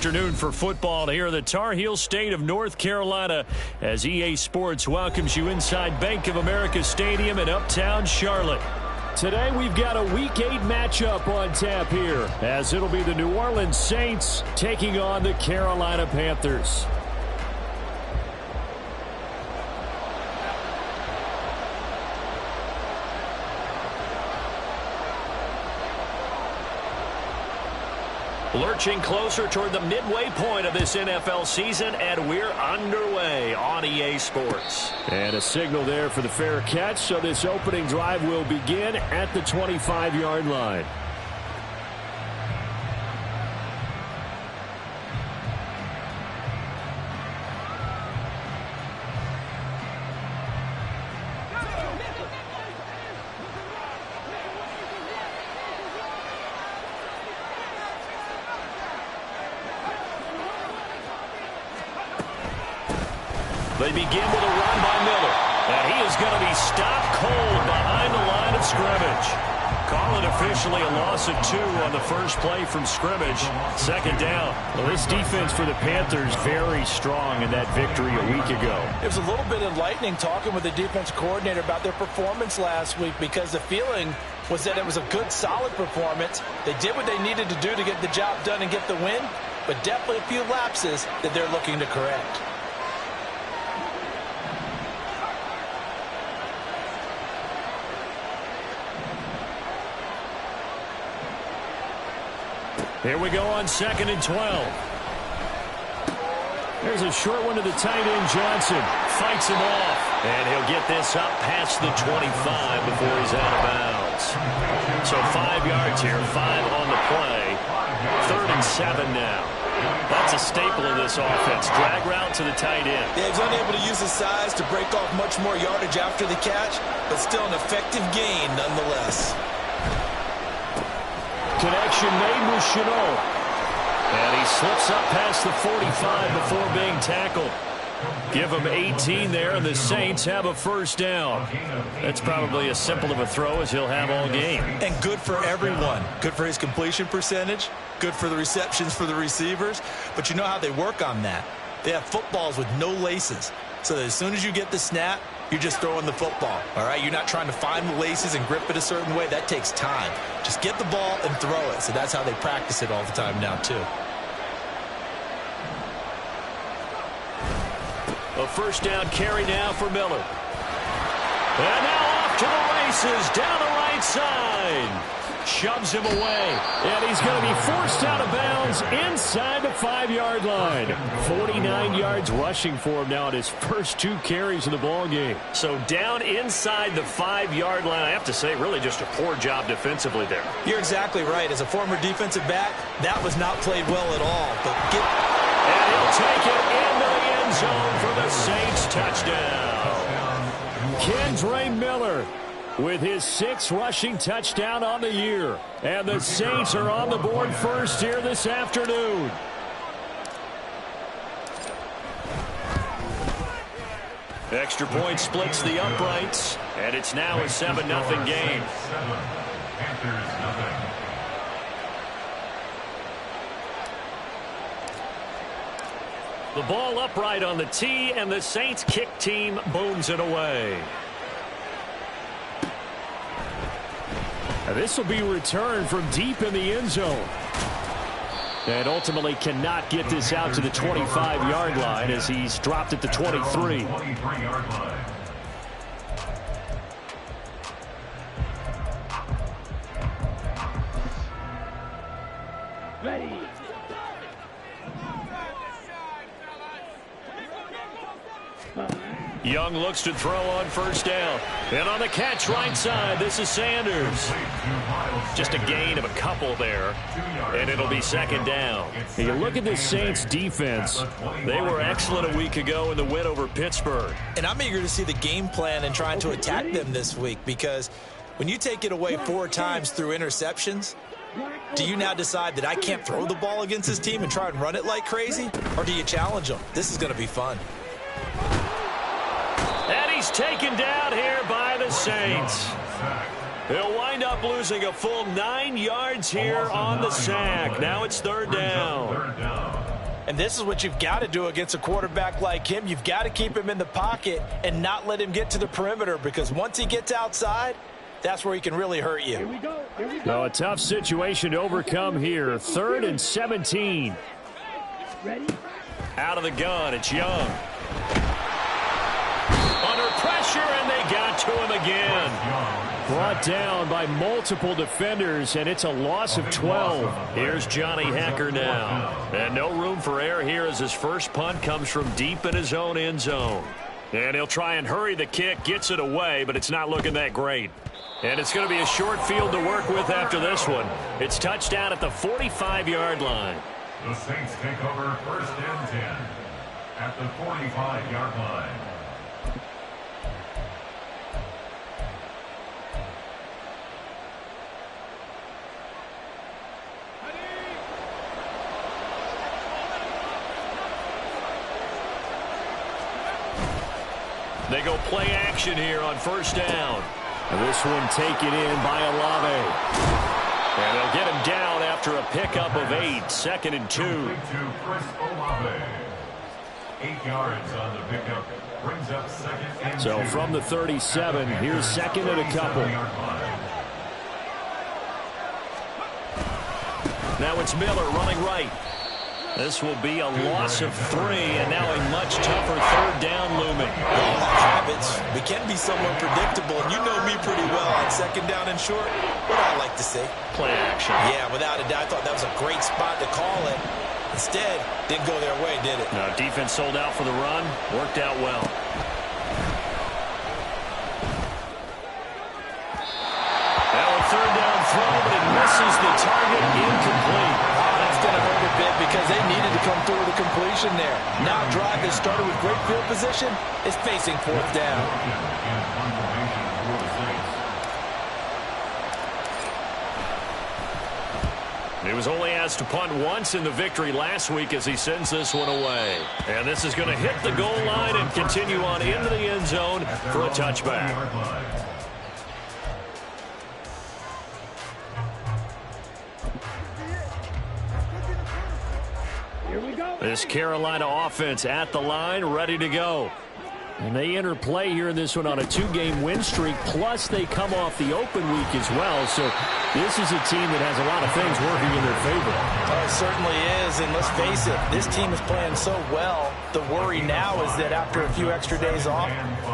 afternoon for football here in the Tar Heel state of North Carolina as EA Sports welcomes you inside Bank of America Stadium in Uptown Charlotte. Today we've got a Week 8 matchup on tap here as it'll be the New Orleans Saints taking on the Carolina Panthers. Lurching closer toward the midway point of this NFL season, and we're underway on EA Sports. And a signal there for the fair catch, so this opening drive will begin at the 25-yard line. They begin with a run by Miller. And he is going to be stopped cold behind the line of scrimmage. Call it officially a loss of 2 on the first play from scrimmage. Second down. Well, this defense for the Panthers very strong in that victory a week ago. It was a little bit enlightening talking with the defense coordinator about their performance last week because the feeling was that it was a good, solid performance. They did what they needed to do to get the job done and get the win, but definitely a few lapses that they're looking to correct. Here we go on 2nd and 12. There's a short one to the tight end, Johnson. Fights him off. And he'll get this up past the 25 before he's out of bounds. So 5 yards here, 5 on the play. 3rd and 7 now. That's a staple of this offense. Drag route to the tight end. Yeah, he's unable to use his size to break off much more yardage after the catch, but still an effective gain nonetheless. Connection made with Chenault. And he slips up past the 45 before being tackled. Give him 18 there, and the Saints have a first down. That's probably as simple of a throw as he'll have all game. And good for everyone. Good for his completion percentage. Good for the receptions for the receivers. But you know how they work on that. They have footballs with no laces. So that as soon as you get the snap, you're just throwing the football, all right? You're not trying to find the laces and grip it a certain way. That takes time. Just get the ball and throw it. So that's how they practice it all the time now, too. A first down carry now for Miller. And now off to the races down the right side. Shoves him away. And he's going to be forced out of bounds inside the 5-yard line. 49 yards rushing for him now at his first 2 carries of the ball game. So down inside the 5-yard line. I have to say, really just a poor job defensively there. You're exactly right. As a former defensive back, that was not played well at all. But and he'll take it into the end zone for the Saints touchdown. Kendre Miller with his 6th rushing touchdown on the year. And the Saints are on the board first here this afternoon. Extra point splits the uprights, and it's now a 7-0 game. The ball upright on the tee, and the Saints kick team booms it away. This will be returned from deep in the end zone. And ultimately cannot get this out to the 25-yard line as he's dropped at the 23. Ready. Young looks to throw on first down. And on the catch right side, this is Sanders. Just a gain of a couple there. And it'll be 2nd down. You look at this Saints defense. They were excellent a week ago in the win over Pittsburgh. And I'm eager to see the game plan and trying to attack them this week, because when you take it away 4 times through interceptions, do you now decide that I can't throw the ball against this team and try and run it like crazy? Or do you challenge them? This is going to be fun. And he's taken down here by the Saints. He'll wind up losing a full 9 yards here on the sack. Now it's 3rd down. And this is what you've got to do against a quarterback like him. You've got to keep him in the pocket and not let him get to the perimeter, because once he gets outside, that's where he can really hurt you. Here we go. Here we go. So a tough situation to overcome here. 3rd and 17. Ready? Out of the gun, it's Young. Under pressure, and they got to him again. Brought down by multiple defenders, and it's a loss of 12. Here's Johnny Hacker now. And no room for error here as his first punt comes from deep in his own end zone. And he'll try and hurry the kick, gets it away, but it's not looking that great. And it's going to be a short field to work with after this one. It's touchdown at the 45-yard line. The Saints take over 1st and 10 at the 45-yard line. They go play action here on 1st down. This one taken in by Olave. And they'll get him down after a pickup of 8. 2nd and 2. To Chris Olave. 8 yards on the pickup. Brings up 2nd and 2. So from the 37, here's 2nd and a couple. Now it's Miller running right. This will be a loss of 3, and now a much tougher 3rd down looming. Habits, we can be somewhat predictable, and you know me pretty well on 2nd down and short. What do I like to say? Play action. Yeah, without a doubt, I thought that was a great spot to call it. Instead, didn't go their way, did it? No, defense sold out for the run. Worked out well. Now a 3rd down throw, but it misses the target. Incomplete. That's going to hurt a bit because they needed to come through with a completion there. Now a drive that started with great field position is facing 4th down. He was only asked to punt once in the victory last week as he sends this one away. And this is going to hit the goal line and continue on into the end zone for a touchback. Here we go. This Carolina offense at the line, ready to go. And they enter play here in this one on a 2-game win streak, plus they come off the open week as well. So this is a team that has a lot of things working in their favor. Oh, it certainly is, and let's face it, this team is playing so well. The worry now is that after a few extra days off,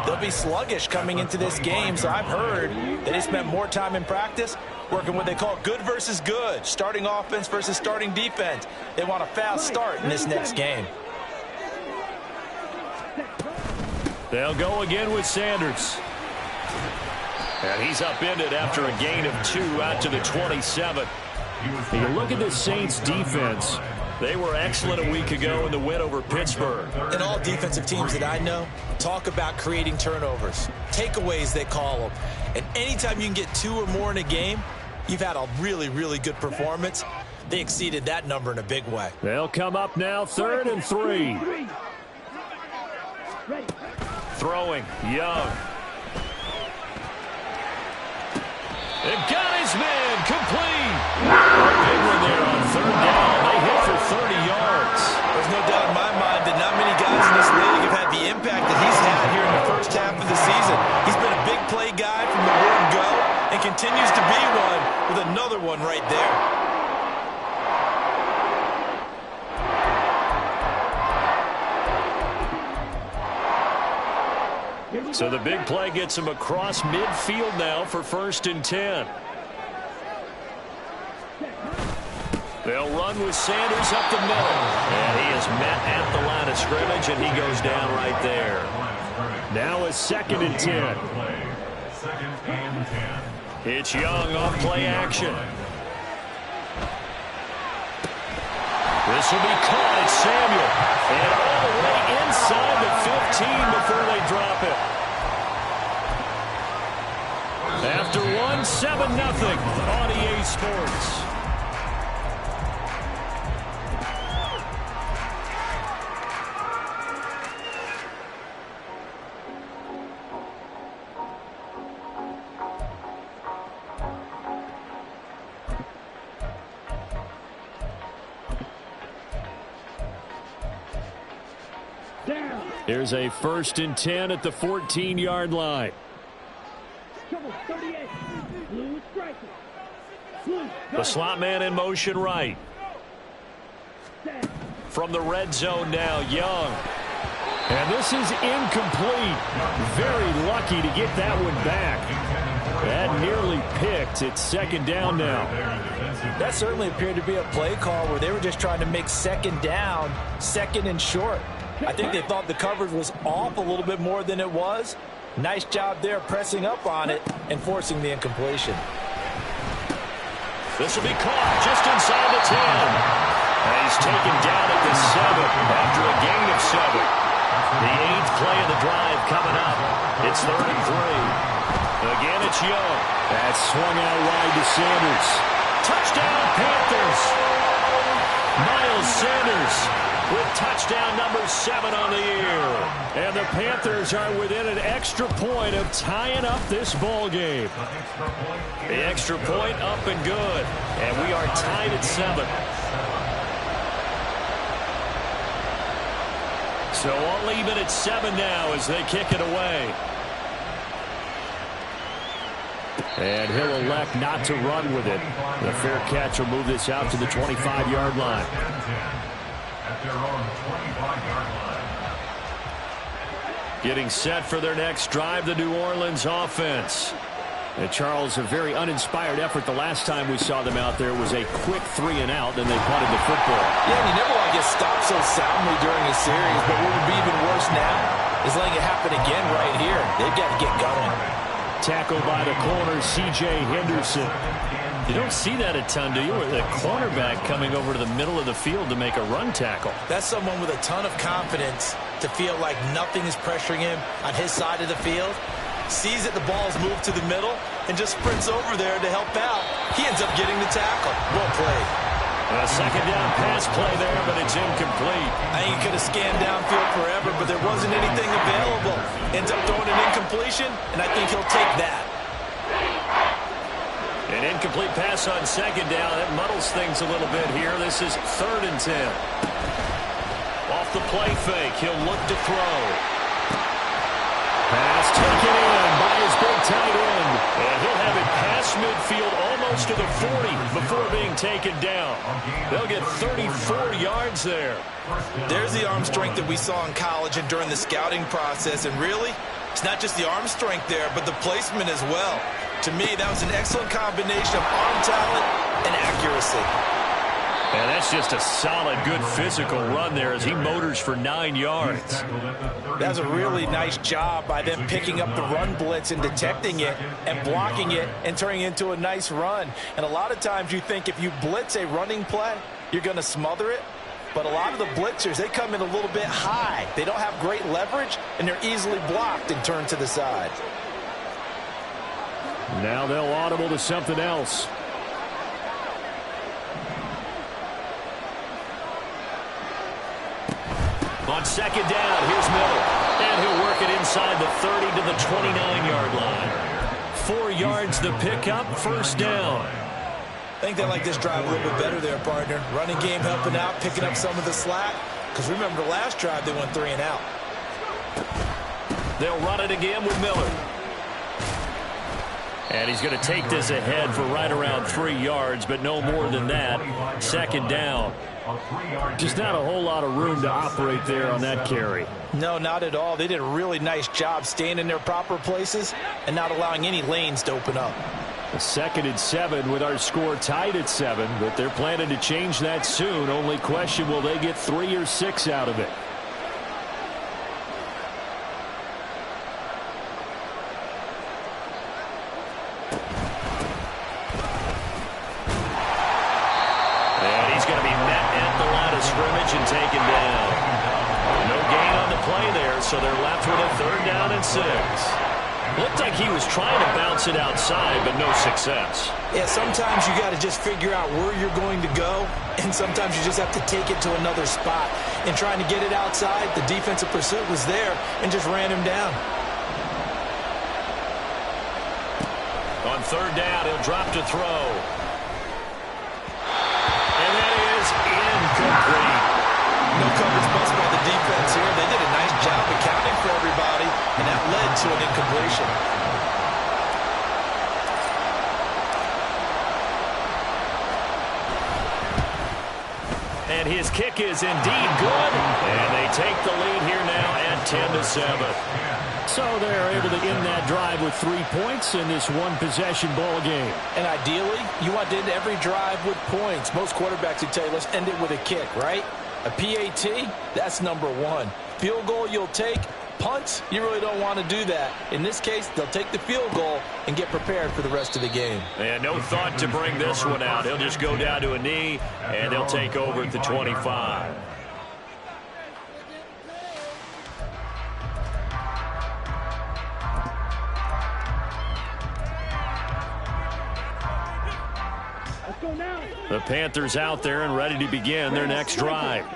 they'll be sluggish coming into this game. So I've heard that they spent more time in practice working what they call good versus good, starting offense versus starting defense. They want a fast start in this next game. They'll go again with Sanders. And he's upended after a gain of 2 out to the 27. You look at the Saints defense. They were excellent a week ago in the win over Pittsburgh. And all defensive teams that I know talk about creating turnovers. Takeaways, they call them. And anytime you can get 2 or more in a game, you've had a really, really good performance. They exceeded that number in a big way. They'll come up now 3rd and 3. Ready. Throwing, Young. It got his man, complete. A big one there on 3rd down. They hit for 30 yards. There's no doubt in my mind that not many guys in this league have had the impact that he's had here in the first half of the season. He's been a big play guy from the word go and continues to be one with another one right there. So the big play gets him across midfield now for 1st and 10. They'll run with Sanders up the middle. And he is met at the line of scrimmage, and he goes down right there. Now a 2nd and 10. 2nd and 10. It's Young on play action. This will be caught at Samuel. And all the way inside the 15 before they drop it. After 1, 7-0 on EA Sports. Down. Here's a 1st and 10 at the 14-yard line. Trouble, 38. Blue striker. Blue, The slot man in motion right. set. From the red zone now, Young. And this is incomplete. Very lucky to get that one back. That nearly picked. It's 2nd down now. That certainly appeared to be a play call where they were just trying to make 2nd down, 2nd and short. I think they thought the coverage was off a little bit more than it was. Nice job there pressing up on it and forcing the incompletion. This will be caught just inside the 10. And he's taken down at the 7 after a gain of 7. The 8th play of the drive coming up. It's 3rd and 3. Again, it's Young. That's swung out wide to Sanders. Touchdown, Panthers. Miles Sanders with touchdown number 7 on the year. And the Panthers are within an extra point of tying up this ball game. The extra point up and good. And we are tied at 7. So all even at 7 now as they kick it away. And he'll elect not to run with it. The fair catch will move this out to the 25-yard line. At their own 25-yard line. Getting set for their next drive, the New Orleans offense. And Charles, a very uninspired effort the last time we saw them out there was a quick 3-and-out, then they punted the football. Yeah, and you never want to get stopped so soundly during a series, but what would be even worse now is letting it happen again right here. They've got to get going. Tackled by the corner, C.J. Henderson. You don't see that a ton, do you? With a cornerback coming over to the middle of the field to make a run tackle. That's someone with a ton of confidence to feel like nothing is pressuring him on his side of the field. Sees that the ball's moved to the middle and just sprints over there to help out. He ends up getting the tackle. Well played. A 2nd down pass play there, but it's incomplete. I think he could have scanned downfield forever, but there wasn't anything available. Ends up throwing an incompletion, and I think he'll take that. An incomplete pass on 2nd down. That muddles things a little bit here. This is 3rd and 10. Off the play fake, he'll look to throw. Pass taken in by his big tight end. And he'll have it past midfield almost to the 40 before being taken down. They'll get 34 yards there. There's the arm strength that we saw in college and during the scouting process. And really, it's not just the arm strength there, but the placement as well. To me, that was an excellent combination of arm talent and accuracy. And that's just a solid, good physical run there as he motors for 9 yards. That was a really nice job by them picking up the run blitz and detecting it and blocking it and turning it into a nice run. And a lot of times you think if you blitz a running play, you're going to smother it. But a lot of the blitzers, they come in a little bit high. They don't have great leverage, and they're easily blocked and turned to the side. Now they'll audible to something else. On 2nd down, here's Miller. And he'll work it inside the 30 to the 29-yard line. 4 yards the pickup, 1st down. I think they like this drive a little bit better there, partner. Running game helping out, picking up some of the slack. Because remember, the last drive they went 3-and-out. They'll run it again with Miller. And he's going to take this ahead for right around 3 yards, but no more than that. 2nd down. Just not a whole lot of room to operate there on that carry. No, not at all. They did a really nice job staying in their proper places and not allowing any lanes to open up. 2nd and 7 with our score tied at 7, but they're planning to change that soon. Only question, will they get 3 or 6 out of it? And he's going to be met at the line of scrimmage and taken down. No gain on the play there, so they're left with a 3rd down and 6. Looked like he was trying to bounce it outside, but no success. Yeah, sometimes you got to just figure out where you're going to go, and sometimes you just have to take it to another spot. And trying to get it outside, the defensive pursuit was there and just ran him down. On 3rd down, he'll drop to throw. And that is incomplete. No coverage bust by the defense here. They did a to an incompletion. And his kick is indeed good. And they take the lead here now at 10-7. So they're able to end that drive with 3 points in this one-possession ball game. And ideally, you want to end every drive with points. Most quarterbacks would tell you, let's end it with a kick, right? A PAT, that's number one. Field goal you'll take. Punts, you really don't want to do that. In this case, they'll take the field goal and get prepared for the rest of the game. And no thought to bring this one out. He'll just go down to a knee, and they'll take over at the 25. Let's go now. The Panthers out there and ready to begin their next drive.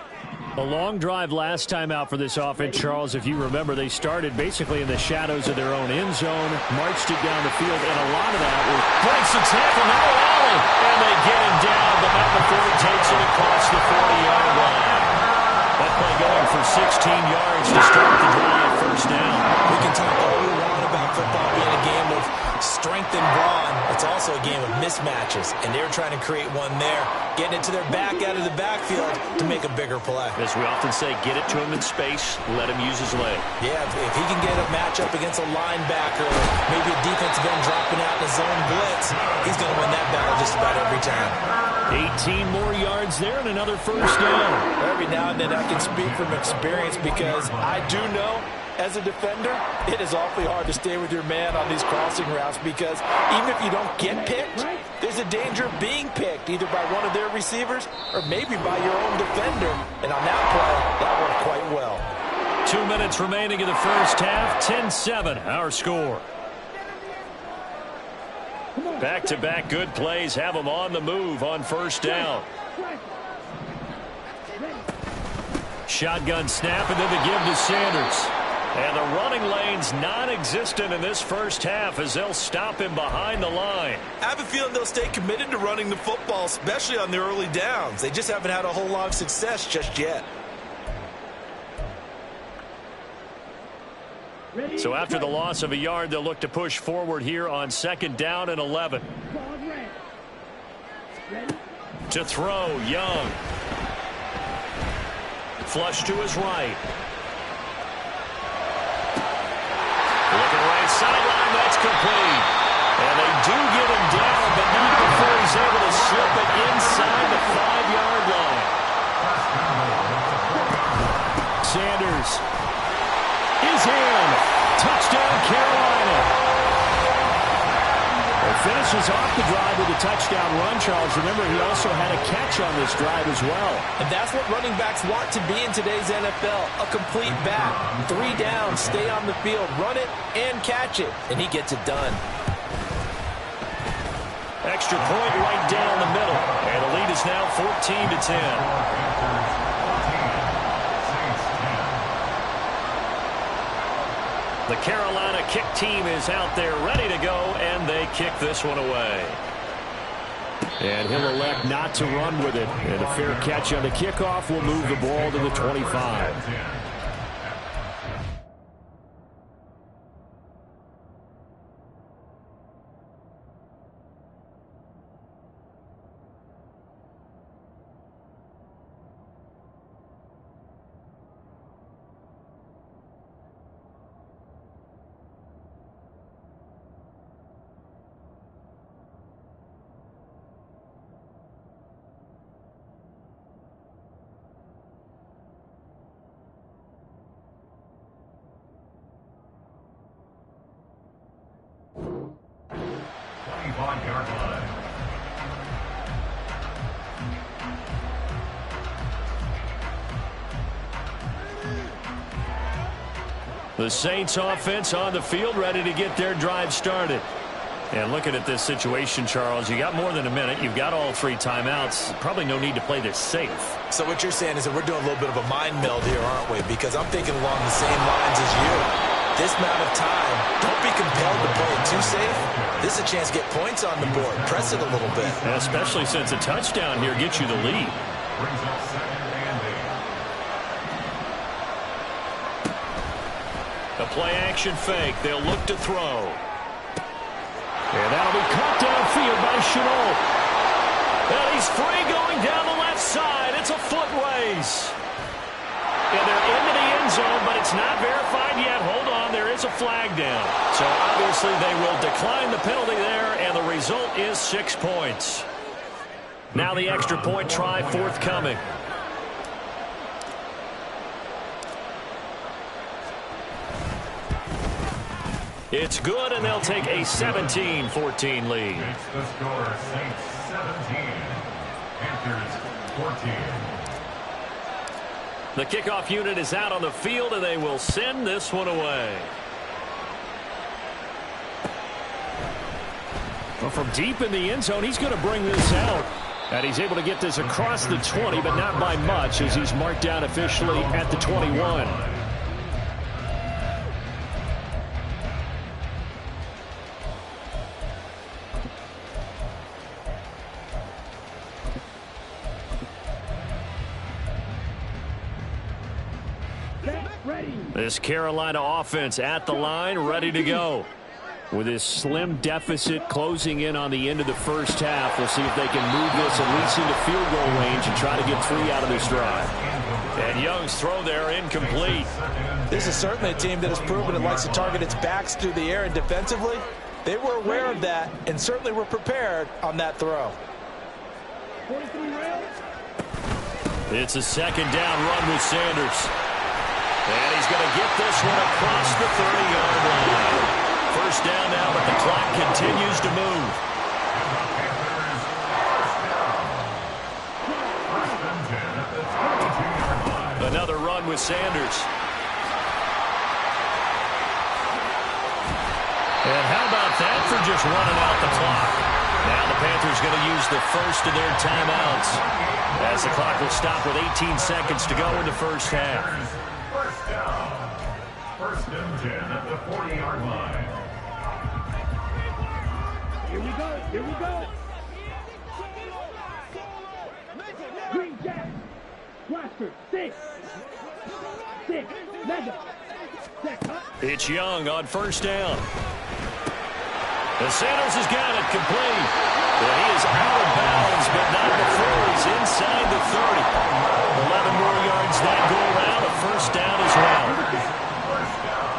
A long drive last time out for this offense, Charles. If you remember, they started basically in the shadows of their own end zone, marched it down the field, and a lot of that was breaks the tackle, now Allen, and they get him down, but not before he takes it across the 40-yard line. That play going for 16 yards to start the drive, first down. We can talk all we want about football being a game of strength and brawn. It's also a game of mismatches, and they're trying to create one there, getting it to their back out of the backfield to make a bigger play. As we often say, get it to him in space, let him use his leg. Yeah, if he can get a matchup against a linebacker, maybe a defensive end dropping out in a zone blitz, he's going to win that battle just about every time. 18 more yards there and another first down. Every now and then I can speak from experience because I do know as a defender, it is awfully hard to stay with your man on these crossing routes because even if you don't get picked, there's a danger of being picked either by one of their receivers or maybe by your own defender. And on that play, that worked quite well. 2 minutes remaining in the first half. 10-7, our score. Back-to-back good plays have them on the move on first down. Shotgun snap and then the give to Sanders. And the running lane's non-existent in this first half as they'll stop him behind the line. I have a feeling they'll stay committed to running the football, especially on their early downs. They just haven't had a whole lot of success just yet. So after the loss of a yard, they'll look to push forward here on second down and 11. To throw, Young. Flush to his right. Looking right sideline, that's complete. And they do get him down, but not before he's able to slip it inside the 5-yard line. Sanders is in. Touchdown, Carolina. It finishes off the drive with a touchdown run, Charles. Remember, he also had a catch on this drive as well. And that's what running backs want to be in today's NFL, a complete back. 3 down, stay on the field, run it, and catch it. And he gets it done. Extra point right down the middle. And the lead is now 14-10. The Carolina kick team is out there ready to go, and they kick this one away. And he'll elect not to run with it. And a fair catch on the kickoff will move the ball to the 25. The Saints offense on the field ready to get their drive started. And looking at this situation, Charles, you got more than a minute. You've got all 3 timeouts. Probably no need to play this safe. So what you're saying is that we're doing a little bit of a mind meld here, aren't we? Because I'm thinking along the same lines as you. This amount of time, don't be compelled to play it too safe. This is a chance to get points on the board. Press it a little bit. And especially since a touchdown here gets you the lead. Brings up 2nd and 8. A play-action fake. They'll look to throw. And that'll be caught downfield by Shenault. And he's free going down the left side. It's a foot race. And they're into the end zone, but it's not verified yet. Hold on, there is a flag down. So obviously they will decline the penalty there, and the result is 6 points. Now the extra point try forthcoming. It's good, and they'll take a 17-14 lead. It's the score, Saints 17, Panthers 14. The kickoff unit is out on the field, and they will send this one away. Well, from deep in the end zone, he's going to bring this out. And he's able to get this across the 20, but not by much, as he's marked down officially at the 21. This Carolina offense at the line, ready to go. With this slim deficit closing in on the end of the first half, we'll see if they can move this at least into field goal range and try to get 3 out of this drive. And Young's throw there incomplete. This is certainly a team that has proven it likes to target its backs through the air, and defensively, they were aware of that and certainly were prepared on that throw. It's a second down run with Sanders. And he's going to get this one across the 30-yard line. First down now, but the clock continues to move. Another run with Sanders. And how about that for just running out the clock? Now the Panthers going to use the first of their timeouts, as the clock will stop with 18 seconds to go in the first half. First down. First and 10 at the 40-yard line. Here we go. Here we go. Green Jack. Blaster. 6. Mega. It's Young on first down. And Sanders has got it complete. Well, he is out of bounds, but not before he's inside the 30. 11 more yards that go around. A first down as well. First down.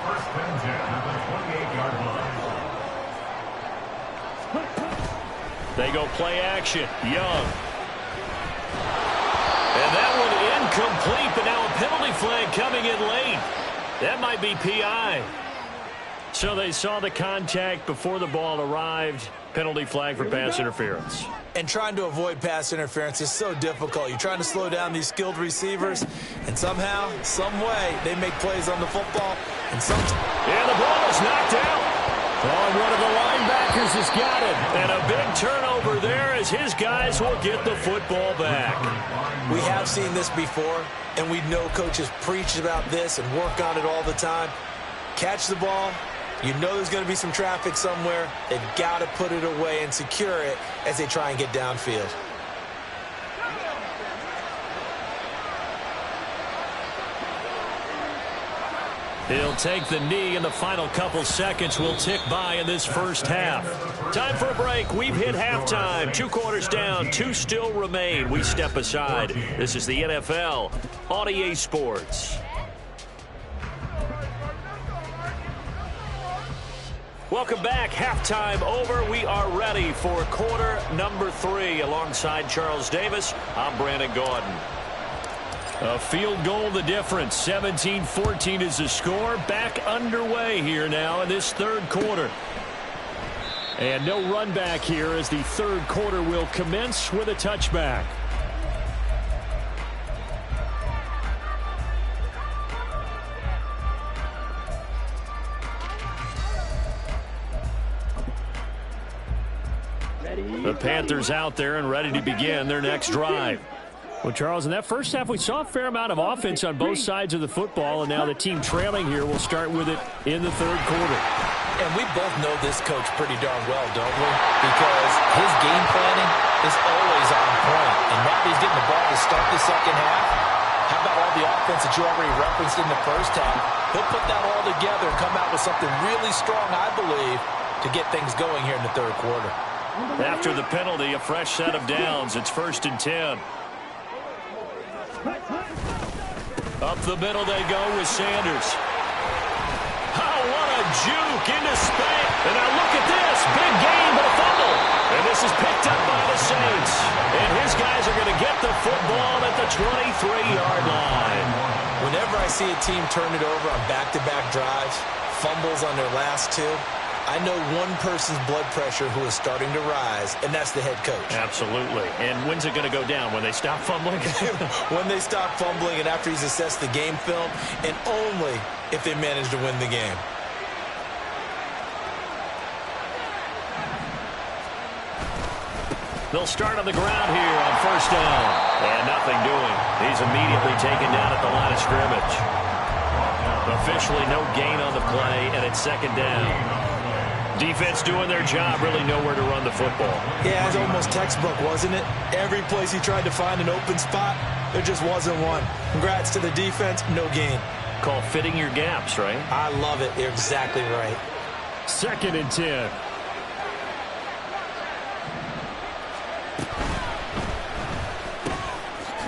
First and 10 at the 28-yard line. They go play action. Young. And that one incomplete, but now a penalty flag coming in late. That might be PI. So they saw the contact before the ball arrived. Penalty flag for pass interference. And trying to avoid pass interference is so difficult. You're trying to slow down these skilled receivers, and somehow, some way, they make plays on the football. And the ball is knocked out. Oh, and one of the linebackers has got it. And a big turnover there as his guys will get the football back. We have seen this before, and we know coaches preach about this and work on it all the time. Catch the ball. You know there's going to be some traffic somewhere. They've got to put it away and secure it as they try and get downfield. He'll take the knee, and the final couple seconds will tick by in this first half. Time for a break. We've hit halftime. 2 quarters down, 2 still remain. We step aside. This is the NFL on EA Sports. Welcome back. Halftime over. We are ready for quarter number 3. Alongside Charles Davis, I'm Brandon Gordon. A field goal the difference. 17-14 is the score. Back underway here now in this third quarter. And no run back here as the third quarter will commence with a touchback. The Panthers out there and ready to begin their next drive. Well, Charles, in that first half, we saw a fair amount of offense on both sides of the football, and now the team trailing here will start with it in the third quarter. And we both know this coach pretty darn well, don't we? Because his game planning is always on point. And now he's getting the ball to start the second half. How about all the offense that you already referenced in the first half. He'll put that all together and come out with something really strong, I believe, to get things going here in the third quarter. After the penalty, a fresh set of downs. It's 1st and 10. Up the middle they go with Sanders. Oh, what a juke into space. And now look at this. Big gain, but a fumble. And this is picked up by the Saints. And his guys are going to get the football at the 23-yard line. Whenever I see a team turn it over on back-to-back drives, fumbles on their last two, I know one person's blood pressure who is starting to rise, and that's the head coach. Absolutely. And when's it going to go down? When they stop fumbling? When they stop fumbling and after he's assessed the game film, and only if they manage to win the game. They'll start on the ground here on 1st down. And nothing doing. He's immediately taken down at the line of scrimmage. Officially no gain on the play, and it's 2nd down. Defense doing their job, really nowhere to run the football. Yeah, it's almost textbook, wasn't it? Every place he tried to find an open spot, there just wasn't one. Congrats to the defense, no gain. Call fitting your gaps, right? I love it. You're exactly right. 2nd and 10.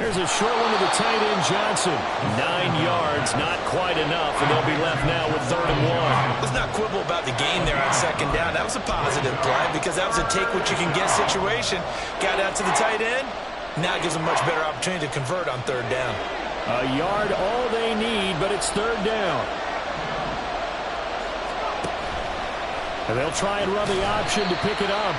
There's a short one to the tight end, Johnson. 9 yards, not quite enough, and they'll be left now with 3rd and 1. Let's not quibble about the gain there on 2nd down. That was a positive play because that was a take-what-you-can-get situation. Got out to the tight end. Now it gives them a much better opportunity to convert on 3rd down. A yard all they need, but it's 3rd down. And they'll try and run the option to pick it up.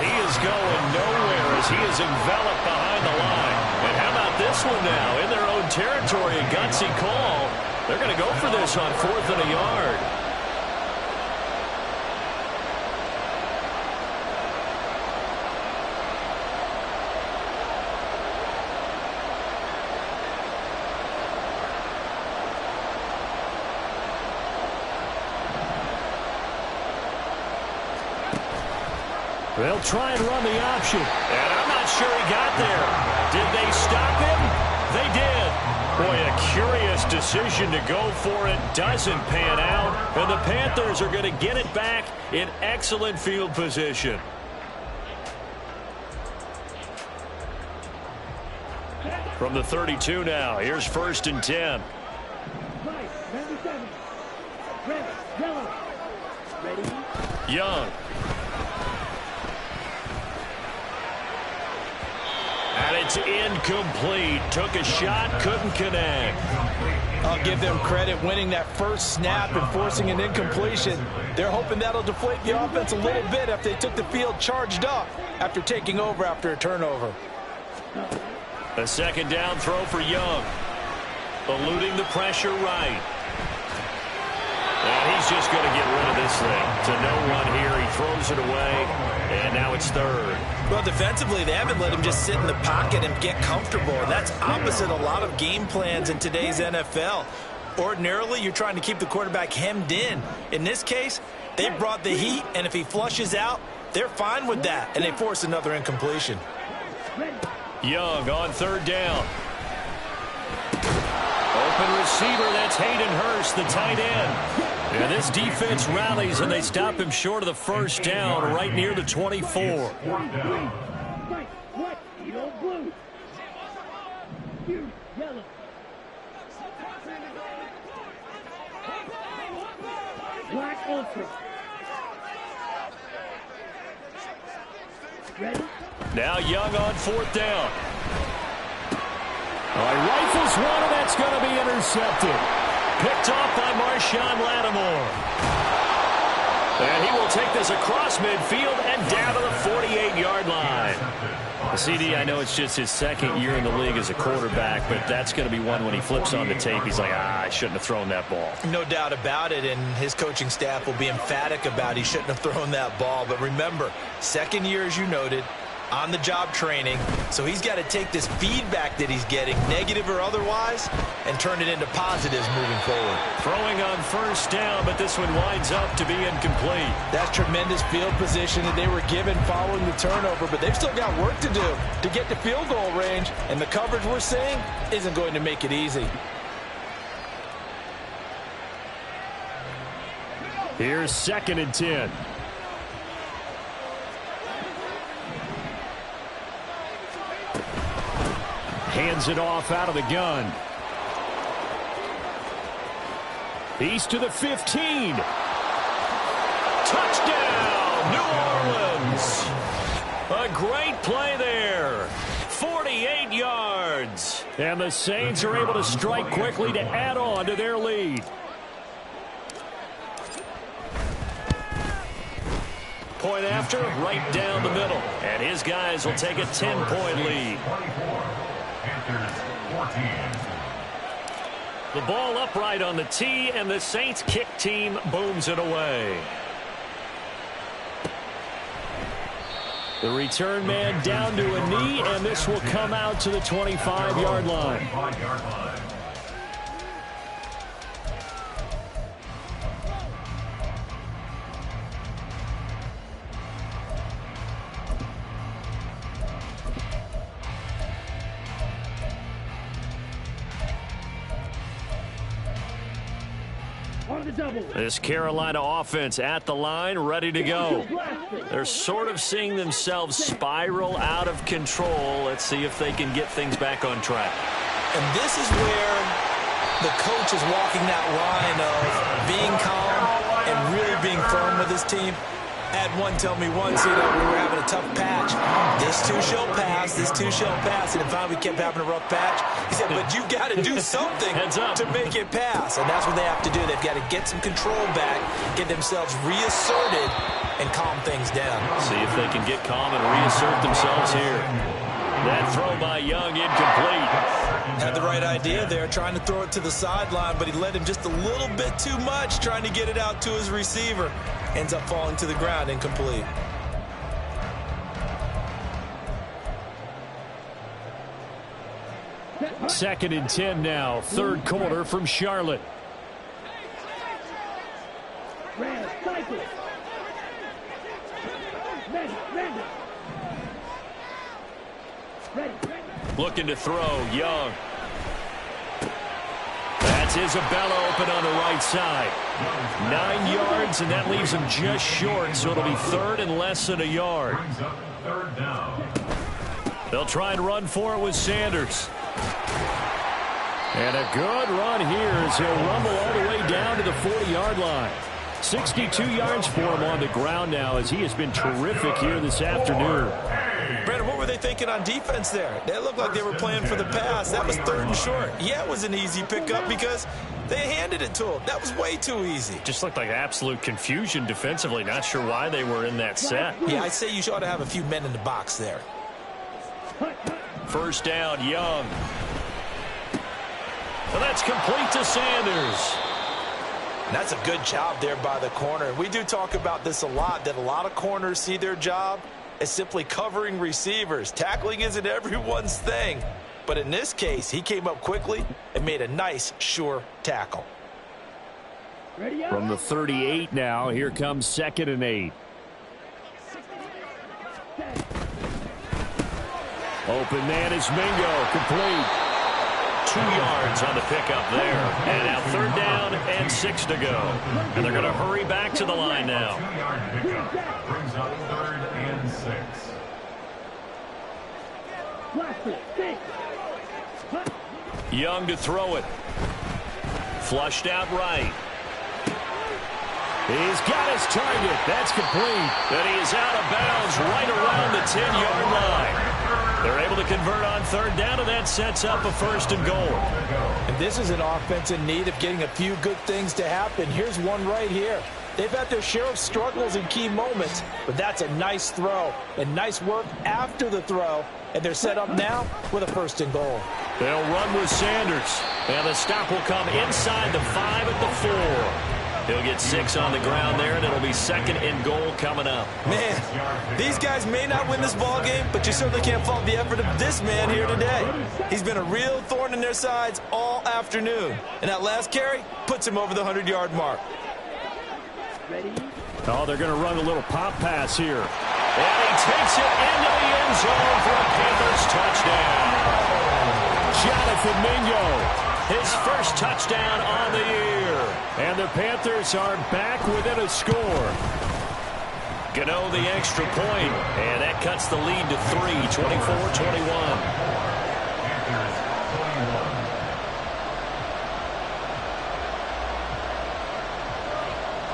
He is going nowhere as he is enveloped behind the line. And how about this one now? In their own territory, a gutsy call. They're going to go for this on 4th and a yard. They'll try and run the option. And I'm not sure he got there. Did they stop him? They did. Boy, a curious decision to go for it. Doesn't pan out. And the Panthers are going to get it back in excellent field position. From the 32 now, here's 1st and 10. Young. And it's incomplete. Took a shot, couldn't connect. I'll give them credit winning that first snap and forcing an incompletion. They're hoping that'll deflate the offense a little bit after they took the field charged up after taking over after a turnover. A 2nd down throw for Young. Eluding the pressure right. And he's just going to get rid of this thing. To no one here. He throws it away. And now it's 3rd. Well, defensively, they haven't let him just sit in the pocket and get comfortable. And that's opposite a lot of game plans in today's NFL. Ordinarily, you're trying to keep the quarterback hemmed in. In this case, they brought the heat, and if he flushes out, they're fine with that, and they force another incompletion. Young on 3rd down. Open receiver, that's Hayden Hurst, the tight end. And this defense rallies, and they stop him short of the 1st down right near the 24. Black Ultra. Ready? Now Young on 4th down. All right, rifles one, and that's going to be intercepted. Picked off by Marshawn Lattimore. And he will take this across midfield and down to the 48-yard line. CD, I know it's just his 2nd year in the league as a quarterback, but that's going to be one when he flips on the tape, he's like, I shouldn't have thrown that ball. No doubt about it, and his coaching staff will be emphatic about he shouldn't have thrown that ball. But remember, 2nd year, as you noted, on-the-job training. So he's got to take this feedback that he's getting, negative or otherwise, and turn it into positives moving forward. Throwing on first down, but this one winds up to be incomplete. That's tremendous field position that they were given following the turnover, but they've still got work to do to get to field goal range, and the coverage we're seeing isn't going to make it easy. Here's 2nd and 10. Hands it off out of the gun. He's to the 15. Touchdown, New Orleans. A great play there. 48 yards. And the Saints are able to strike quickly to add on to their lead. Point after, right down the middle. And his guys will take a 10-point lead. Panthers 14. The ball upright on the tee, and the Saints kick team booms it away. The return man down to a knee, and this will come out to the 25-yard line. This Carolina offense at the line, ready to go. They're sort of seeing themselves spiral out of control. Let's see if they can get things back on track. And this is where the coach is walking that line of being calm and really being firm with his team. I had one tell me once, we were having a tough patch. This too shall pass, this too shall pass. And finally we kept having a rough patch. He said, but you got to do something to make it pass. And that's what they have to do. They've got to get some control back, get themselves reasserted, and calm things down. See if they can get calm and reassert themselves here. That throw by Young incomplete. Had the right idea there, trying to throw it to the sideline, but he led him just a little bit too much, trying to get it out to his receiver. Ends up falling to the ground, incomplete. Second and 10 now, third quarter from Charlotte. Looking to throw, Young. That's Isabella open on the right side. 9 yards, and that leaves him just short, so it'll be third and less than a yard. Third down. They'll try and run for it with Sanders. And a good run here as he'll rumble all the way down to the 40-yard line. 62 yards for him on the ground now as he has been terrific here this afternoon. Brandon, what were they thinking on defense there? They looked like they were playing for the pass. That was third and short. Yeah, it was an easy pickup because they handed it to him. That was way too easy. Just looked like absolute confusion defensively. Not sure why they were in that set. Yeah, I'd say you ought to have a few men in the box there. First down, Young. And that's complete to Sanders. And that's a good job there by the corner. We do talk about this a lot, that a lot of corners see their job as simply covering receivers. Tackling isn't everyone's thing. But in this case, he came up quickly and made a nice, sure tackle. From the 38 now, here comes 2nd and 8. Open man is Mingo, complete. 2 yards on the pickup there. And now third down and 6 to go. And they're going to hurry back to the line now. 2-yard pickup brings up third and 6. Young to throw it. Flushed out right. He's got his target. That's complete. And he is out of bounds right around the 10-yard line. They're able to convert on third down, and that sets up a first and goal. And this is an offense in need of getting a few good things to happen. Here's one right here. They've had their share of struggles in key moments, but that's a nice throw and nice work after the throw. And they're set up now with a first and goal. They'll run with Sanders. And the stop will come inside the 5 at the 4. He'll get 6 on the ground there, and it'll be 2nd and goal coming up. Man, these guys may not win this ball game, but you certainly can't fault the effort of this man here today. He's been a real thorn in their sides all afternoon. And that last carry puts him over the 100-yard mark. Oh, they're going to run a little pop pass here. And he takes it into the end zone for a Panthers touchdown. Jonathan Mingo, his first touchdown on the year. And the Panthers are back within a score. Gano the extra point, and that cuts the lead to 3, 24-21.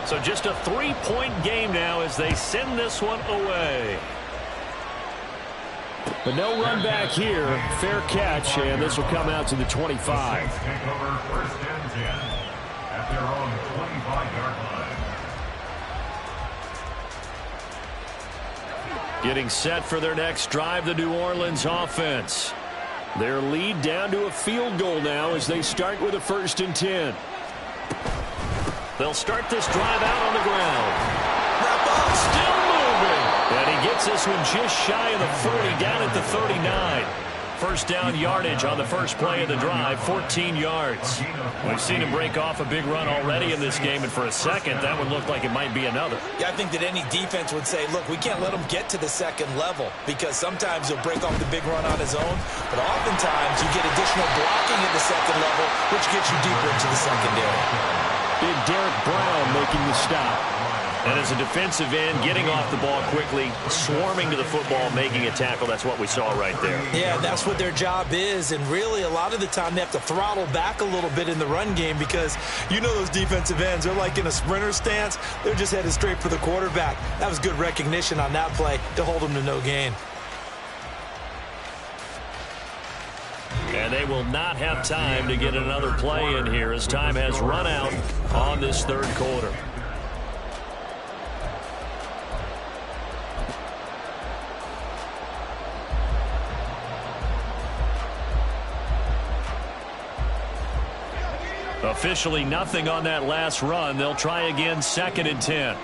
So just a 3-point game now as they send this one away. But no run back here. Fair catch, and this will come out to the 25. Take over 1st and 10 at their own 25-yard line. Getting set for their next drive, the New Orleans offense. Their lead down to a field goal now as they start with a 1st and 10. They'll start this drive out on the ground. That ball still moving. And he gets this one just shy of the 40, down at the 39. First down yardage on the first play of the drive, 14 yards. We've seen him break off a big run already in this game, and for a second, that would look like it might be another. Yeah, I think that any defense would say, look, we can't let him get to the 2nd level because sometimes he'll break off the big run on his own, but oftentimes you get additional blocking at the 2nd level, which gets you deeper into the secondary. Big Derek Brown making the stop. And as a defensive end, getting off the ball quickly, swarming to the football, making a tackle. That's what we saw right there. Yeah, that's what their job is. And really, a lot of the time, they have to throttle back a little bit in the run game because you know those defensive ends, they're like in a sprinter stance. They're just headed straight for the quarterback. That was good recognition on that play to hold them to no gain. And they will not have time to get another play in here as time has run out on this 3rd quarter. Officially nothing on that last run. They'll try again, 2nd and 10.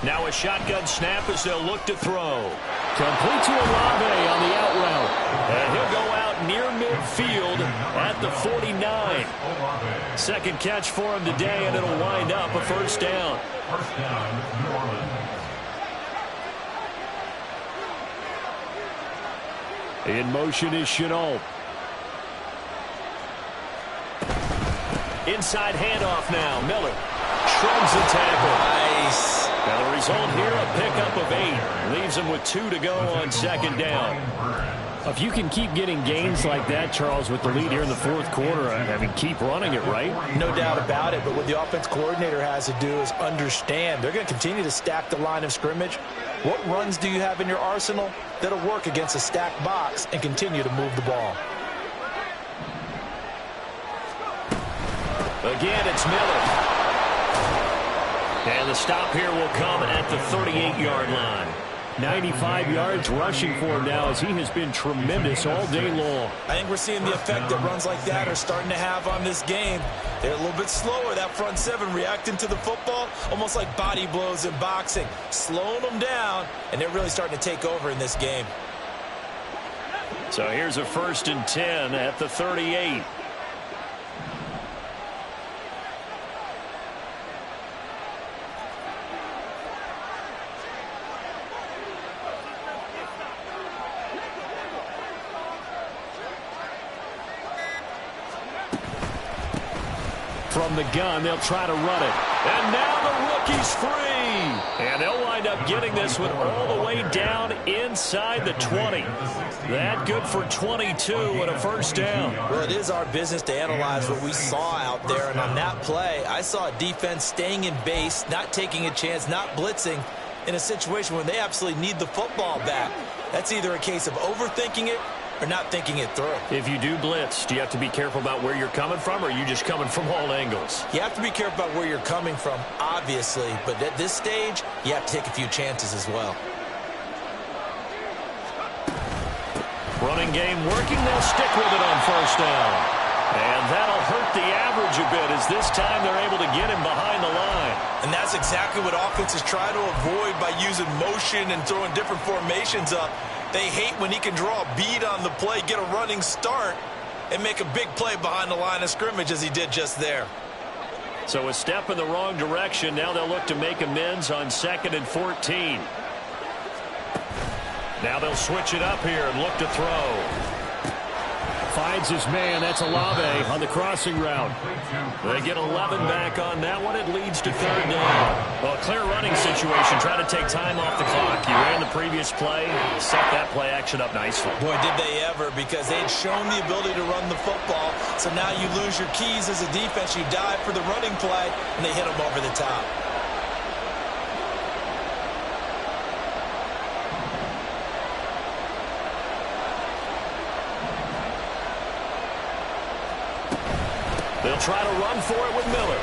Now a shotgun snap as they'll look to throw. Complete to Olave on the out route. And he'll go out near midfield at the 49. 2nd catch for him today, and it'll wind up a 1st down. 1st down, New Orleans. In motion is Chenault. Inside handoff now. Miller shrugs the tackle. Nice. Now the result here, a pickup of 8. Leaves them with 2 to go on 2nd down. If you can keep getting gains like that, Charles, with the lead here in the 4th quarter, I mean, keep running it, right? No doubt about it, but what the offense coordinator has to do is understand. They're going to continue to stack the line of scrimmage. What runs do you have in your arsenal that'll work against a stacked box and continue to move the ball? Again, it's Miller. And the stop here will come at the 38-yard line. 95 yards rushing for him now as he has been tremendous all day long. I think we're seeing the effect that runs like that are starting to have on this game. They're a little bit slower, that front 7 reacting to the football, almost like body blows in boxing, slowing them down, and they're really starting to take over in this game. So here's a 1st and 10 at the 38. From the gun, they'll try to run it. And now the rookie's free. And they'll wind up getting this one all the way down inside the 20. That good for 22 and a 1st down. Well, it is our business to analyze what we saw out there. And on that play, I saw a defense staying in base, not taking a chance, not blitzing in a situation where they absolutely need the football back. That's either a case of overthinking it or not thinking it through. If you do blitz, do you have to be careful about where you're coming from, or are you just coming from all angles? You have to be careful about where you're coming from, obviously, but at this stage, you have to take a few chances as well. Running game working. They'll stick with it on 1st down. And that'll hurt the average a bit as this time they're able to get him behind the line. And that's exactly what offenses try to avoid by using motion and throwing different formations up. They hate when he can draw a bead on the play, get a running start, and make a big play behind the line of scrimmage as he did just there. So a step in the wrong direction. Now they'll look to make amends on 2nd and 14. Now they'll switch it up here and look to throw. Finds his man. That's Olave on the crossing route. They get 11 back on that one. It leads to 3rd down. Well, clear running situation. Try to take time off the clock. You ran the previous play. Set that play action up nicely. Boy, did they ever, because they'd shown the ability to run the football. So now you lose your keys as a defense. You dive for the running play, and they hit them over the top. They'll try to run for it with Miller.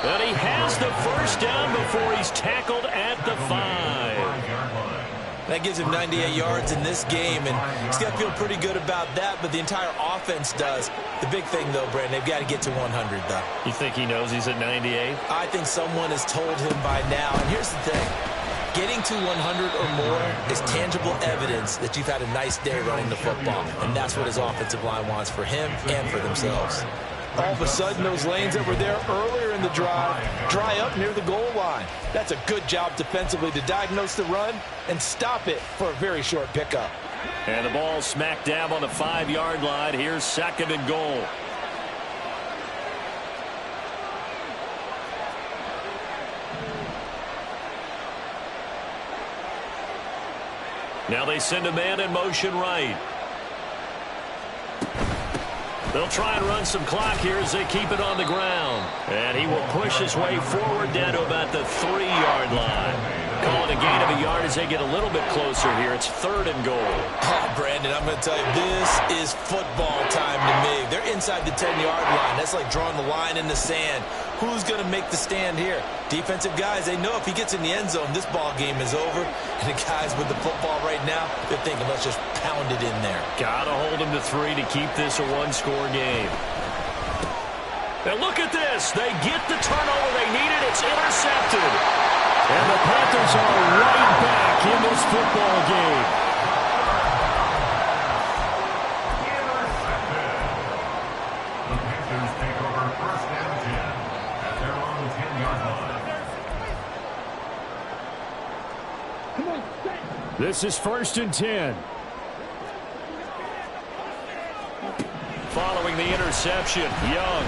And he has the first down before he's tackled at the 5. That gives him 98 yards in this game, and he's got to feel pretty good about that, but the entire offense does. The big thing, though, Brandon, they've got to get to 100, though. You think he knows he's at 98? I think someone has told him by now. And here's the thing. Getting to 100 or more is tangible evidence that you've had a nice day running the football, and that's what his offensive line wants for him and for themselves. All of a sudden, those lanes that were there earlier in the drive dry up near the goal line. That's a good job defensively to diagnose the run and stop it for a very short pickup. And the ball smack dab on the 5-yard line. Here's 2nd and goal. Now they send a man in motion right. They'll try and run some clock here as they keep it on the ground. And he will push his way forward down to about the 3-yard line. Calling a gain of a yard as they get a little bit closer here. It's 3rd and goal. Oh, Brandon, I'm going to tell you, this is football time to me. They're inside the 10-yard line. That's like drawing the line in the sand. Who's going to make the stand here? Defensive guys, they know if he gets in the end zone, this ball game is over. And the guys with the football right now, they're thinking, let's just pound it in there. Got to hold him to 3 to keep this a 1-score game. And look at this. They get the turnover they needed. It's intercepted. And the Panthers are right back in this football game. The Panthers take over 1st and 10 at their own 10-yard line. This is 1st and 10. Following the interception, Young.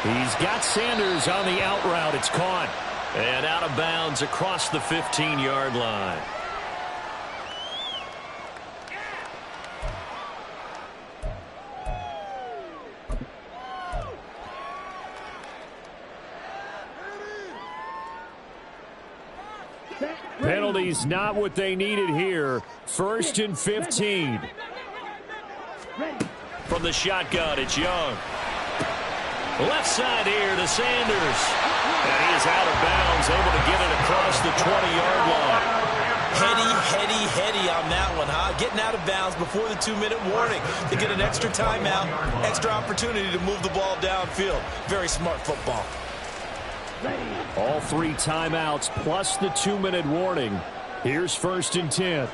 He's got Sanders on the out route. It's caught. And out of bounds across the 15-yard line. Penalties not what they needed here. 1st and 15. From the shotgun, it's Young. Left side here to Sanders. And he is out of bounds, able to get it across the 20-yard line. Heady on that one, huh? Getting out of bounds before the 2-minute warning to get an extra timeout, extra opportunity to move the ball downfield. Very smart football. All 3 timeouts plus the 2-minute warning. Here's 1st and 10.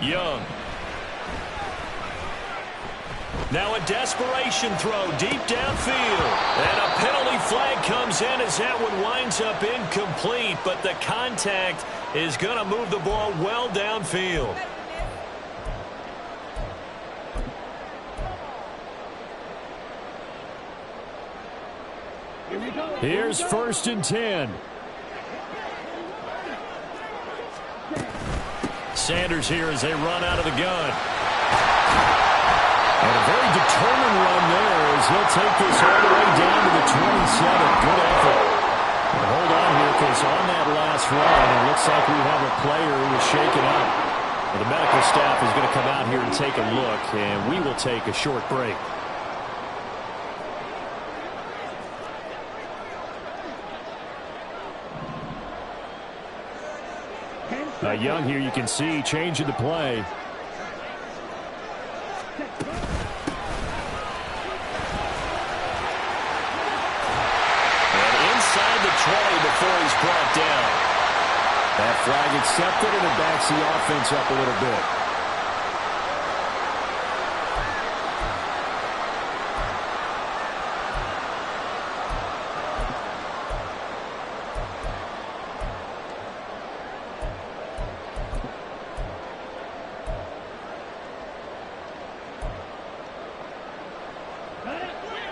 Young. Now a desperation throw deep downfield. And a penalty flag comes in as that one winds up incomplete. But the contact is going to move the ball well downfield. Here's 1st and 10. Sanders here as they run out of the gun. And a very determined run there as he'll take this all the way down to the 27. Good effort. And hold on here because on that last run, it looks like we have a player who was shaken up. And the medical staff is going to come out here and take a look, and we will take a short break. Young here, you can see, changing the play. And inside the 20 before he's brought down. That flag accepted, and it backs the offense up a little bit.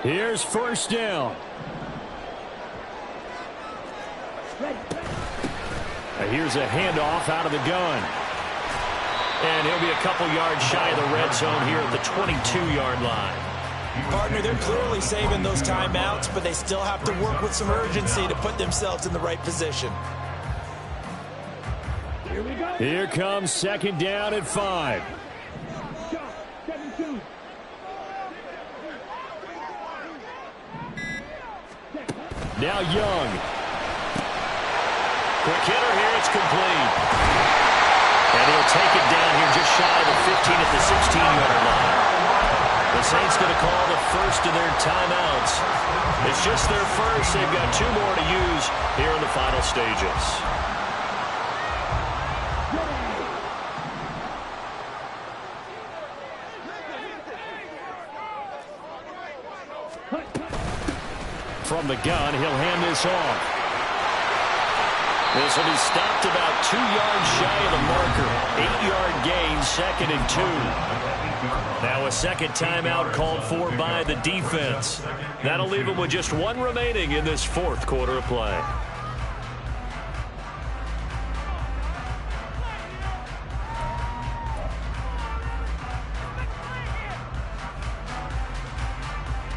Here's first down. Here's a handoff out of the gun. And he'll be a couple yards shy of the red zone here at the 22-yard line. Partner, they're clearly saving those timeouts, but they still have to work with some urgency to put themselves in the right position. Here we go. Here comes second down at 5. 7-2. Now Young. Quick hitter here, it's complete. And he'll take it down here just shy of the 15 at the 16-yard line. The Saints going to call the first of their timeouts. It's just their first. They've got 2 more to use here in the final stages. From the gun, he'll hand this off. This will be stopped about 2 yards shy of the marker. 8-yard gain, 2nd and 2. Now a second timeout called for by the defense. That'll leave them with just 1 remaining in this 4th quarter of play.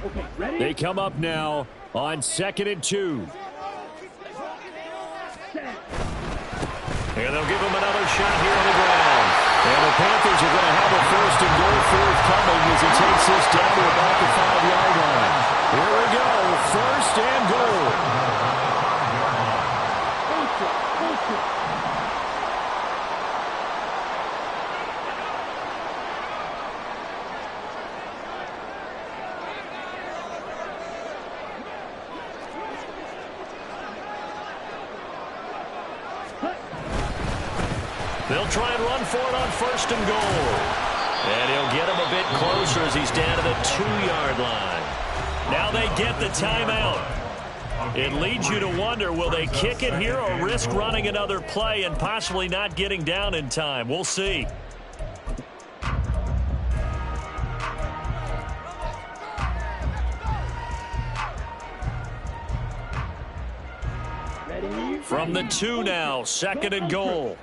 Okay, ready? They come up now on 2nd and 2. And they'll give him another shot here on the ground. And the Panthers are going to have a 1st and goal forthcoming as he takes this down to about the 5-yard line. Here we go, 1st and goal. They'll try and run for it on 1st and goal. And he'll get him a bit closer as he's down to the 2-yard line. Now they get the timeout. It leads you to wonder, will they kick it here or risk running another play and possibly not getting down in time? We'll see. Ready? From the 2 now, 2nd and goal.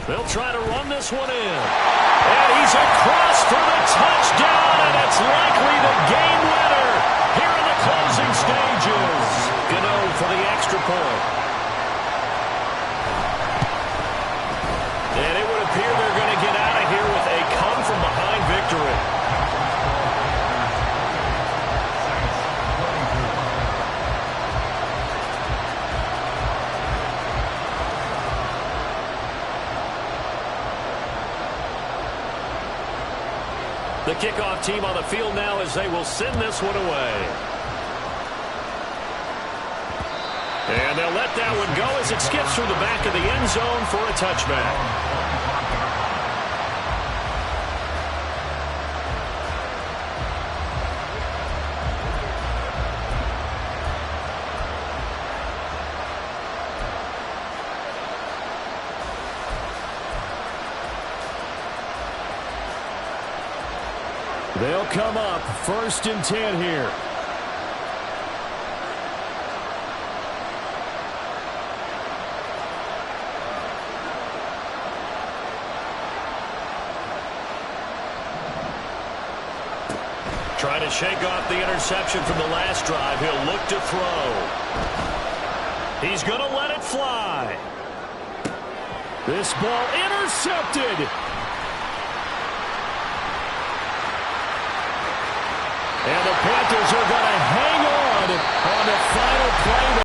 They'll try to run this one in. And he's across for the touchdown, and it's likely the game winner here in the closing stages. Gano for the extra point. And it would appear they're going to get out of here with a come-from-behind victory. The kickoff team on the field now as they will send this one away. And they'll let that one go as it skips through the back of the end zone for a touchback. They'll come up 1st and 10 here. Trying to shake off the interception from the last drive. He'll look to throw. He's going to let it fly. This ball intercepted. And the Panthers are going to